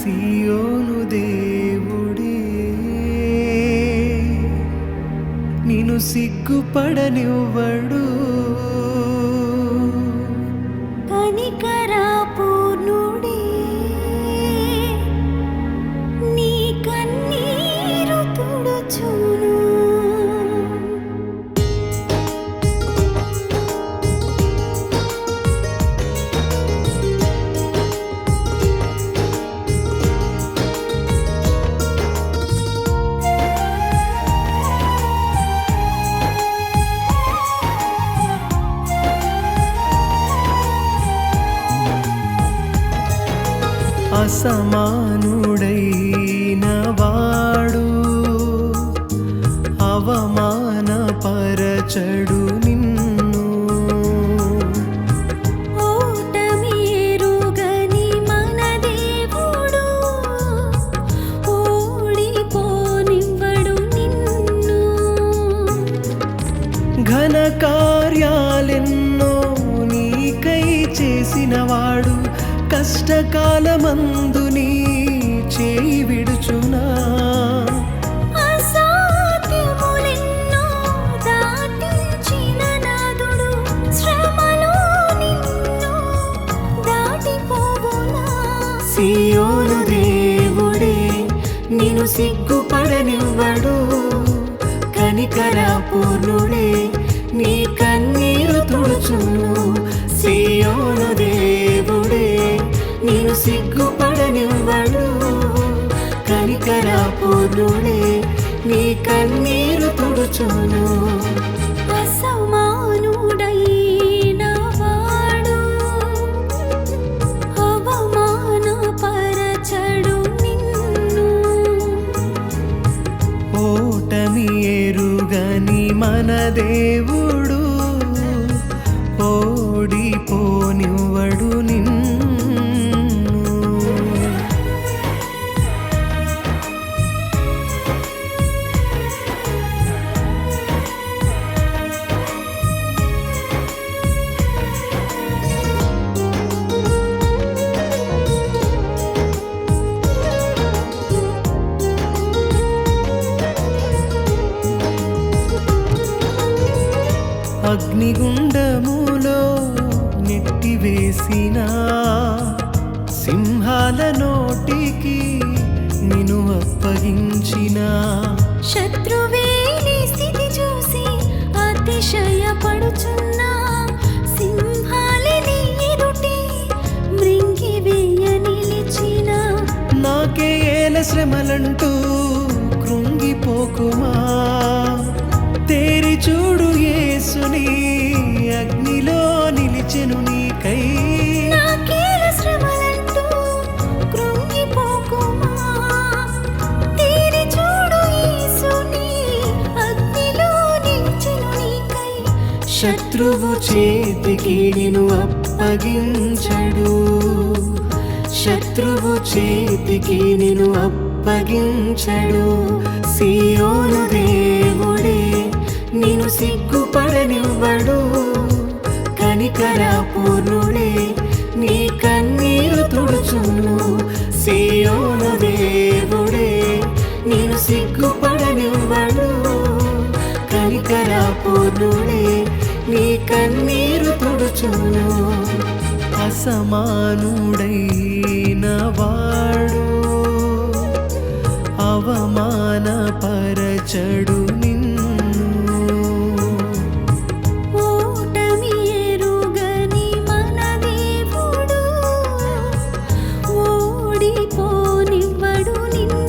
సియోను దేవుడే నిన్ను సిగ్గుపడనివ్వడు. కనికరా పూర్ణుడే నీ కన్నీరు తుడుచును. అసమానుడైన వాడు అవమానపరచడు నిన్ను. ఓటమి ఎరుగని మన దేవుడు ఓడిపోనివ్వడు నిన్ను. ఘన కార్యాలెన్నో నీకై చేసినవాడు కష్టకాలమందు నీ చేయి విడుచునా. అసాధ్యములెన్నో దాటించిన నాదుడు శ్రమలో నిన్ను దాటిపోవునా. సియోను దేవుడే నిన్ను సిగ్గుపడనివ్వడు. కనికరా పూర్ణుడే నీ కన్నీరు తుడుచును. సియోను దేవుడే నిన్ను సిగ్గుపడనివ్వడు. కనికరా పూర్ణుడే నీ కన్నీరు తుడుచును. అసమానుడైన వాడు అవమానపరచడు నిన్ను. ఓటమి ఎరుగని మన దేవుడు ఓడిపోనివ్వడు నిన్ను. అగ్నిగుండములో నెట్టివేసిన సింహాల నోటికి నిన్ను అప్పగించిన శత్రువే నీ స్థితి చూసి అతిశయపడుచున్నా. సింహాలే నీ ఎదుటి మృంగివేయ నిలిచిన. నాకే ఏల శ్రమలంటూ కృంగిపోకుమా. తేరి చూడు యేసుని అగ్నిలో నిలిచెను నీకై. నాకేల శ్రమలంటూ కృంగిపోకుమా. తేరి చూడు యేసుని అగ్నిలో నిలిచెను నీకై. శత్రువు చేతికి నిన్ను అప్పగించడు. శత్రువు చేతికి నిన్ను అప్పగించడు. సియోను దేవుడే నిన్ను సిగ్గుపడనివ్వడు. కనికరా పూర్ణుడే నీ కన్నీరు తుడుచును. సియోను దేవుడే నిన్ను సిగ్గుపడనివ్వడు. కనికరా పూర్ణుడే నీ కన్నీరు తుడుచును. అసమానుడైన వాడు అవమానపరచడు నిన్ను. ఓటమి ఎరుగని మన దేవుడు ఓడిపోనివ్వడు నిన్ను.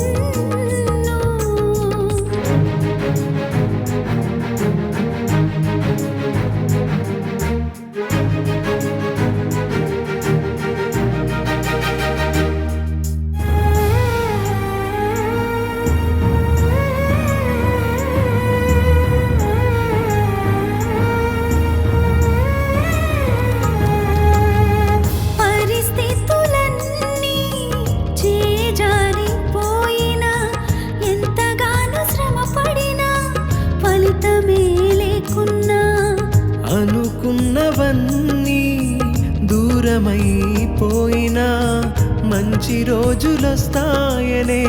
మంచి రోజులొస్తాయనే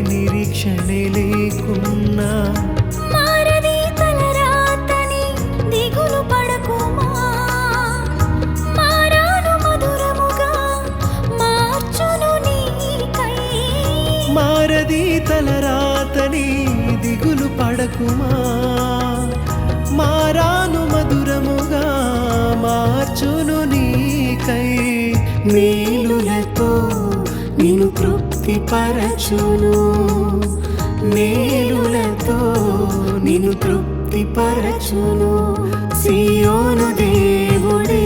నిరీక్షణే లేకున్నా మారది తలరాతని దిగులు పడకుమా మారాను మధురముగా మార్చును నీకై మారది తలరాతని దిగులు పడకుమా మారాను మధురముగా మార్చును నీకై మేలులతో నిన్ను తృప్తిపరచును మేలులతో నిన్ను తృప్తిపరచును సియోను దేవుడే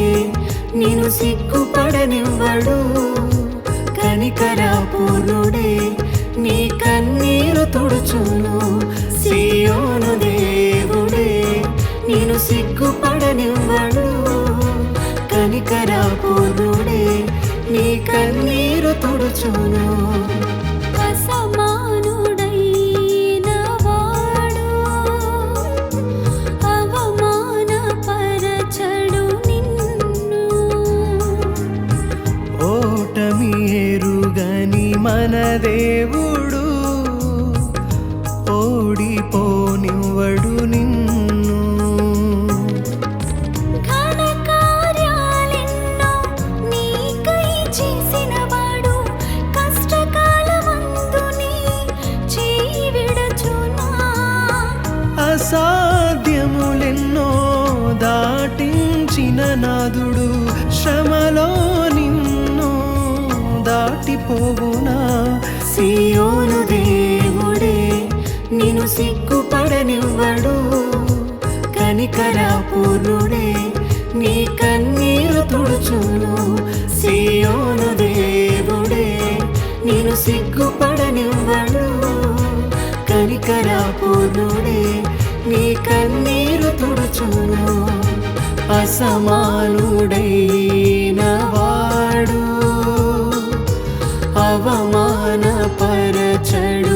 నిన్ను సిగ్గుపడనివ్వడు కనికరపూర్ణుడే నీ కన్నీరు తుడుచును సియోను దేవుడే నిన్ను సిగ్గుపడనివ్వడు కనికరపూర్ణుడే నీ కన్నీరు తుడుచును అసమానుడైన వాడు అవమానపరచడు నిన్ను ఓటమి ఎరుగని మన దేవుడు ఓడిపోనివ్వడు నిన్ను ఘన కార్యాలెన్నో నీకై చేసినవాడు కష్టకాలమందు నీ చేయి విడచునా అసాధ్యములెన్నో దాటించిన నాదుడు శ్రమలో నిన్ను దాటిపోవునా సియోను దేవుడే నిన్ను సిగ్గుపడనివ్వడు కనికరపూర్ణుడే నీ కన్నీరు తుడుచును సియోను దేవుడే నిన్ను సిగ్గుపడనివ్వడు కనికరపూర్ణుడే నీ కన్నీరు తుడుచును అసమానుడైన వాడు అవమానపరచడు